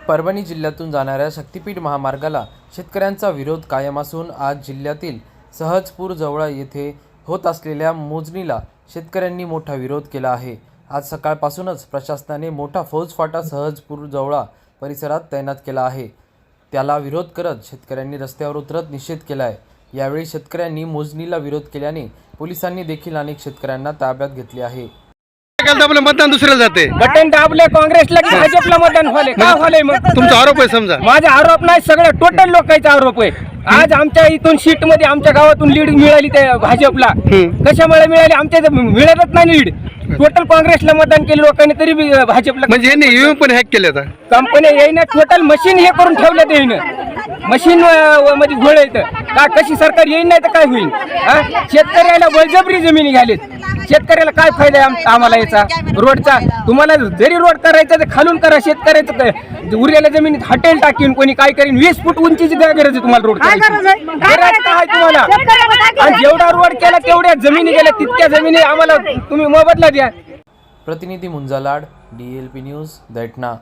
परभणी जिल्ह्यातून जाणाऱ्या शक्तीपीठ महामार्गाला शेतकऱ्यांचा विरोध कायम असून आज जिल्ह्यातील सहजपूर जवळा येथे होत असलेल्या मोजणीला शेतकऱ्यांनी मोठा विरोध केला आहे। आज सकाळपासूनच प्रशासनाने मोठा फौजफाटा सहजपूर जवळा परिसरात तैनात केला आहे। त्याला विरोध करत शेतकऱ्यांनी रस्त्यावर उतरत निषेध केला आहे। यावेळी शेतकऱ्यांनी मोजणीला विरोध केल्याने पोलिसांनी देखील अनेक शेतकऱ्यांना ताब्यात घेतले आहे। आपलं मतदान दुसऱ्याला जाते, बटन दाबले काँग्रेसला की भाजपला मतदान व्हायले का व्हायले? मग तुमचा आरोप आहे समजा? माझा आरोप नाही, सगळं टोटल लोकांचा आरोप आहे। आज आमच्या इथून सीट मध्ये आमच्या गावातून लीड मिळाली त्या भाजपला, कशामुळे मिळाली? आमच्या मिळतच नाही लीड। टोटल काँग्रेसला मतदान केलं लोकांनी, तरी भाजपला म्हणजे यांनी ईव्हीएम पण हॅक केले आता कंपनी येईन, टोटल मशीन हे करून ठेवले ते मशीन मध्ये घोळ येतं का? कशी सरकार येईन नाही तर काय होईल? शेतकऱ्याला बळजबरी जमिनी घालीत, शेतकऱ्याला काय फायदा आहे आम्हाला याचा रोडचा? तुम्हाला जरी रोड करायचा तर खालून करा, शेतकऱ्याचं उरलेल्या जमिनीत हॉटेल टाकीन कोणी काय करीन? 20 फूट उंचीची काय गरज आहे तुम्हाला रोड तुम्हाला? आणि जेवढा रोड केला तेवढ्या जमिनी गेल्या, तितक्या जमिनी आम्हाला तुम्ही मोबदला द्या। प्रतिनिधी मुंजालाड, DLP न्यूज, दैठणा।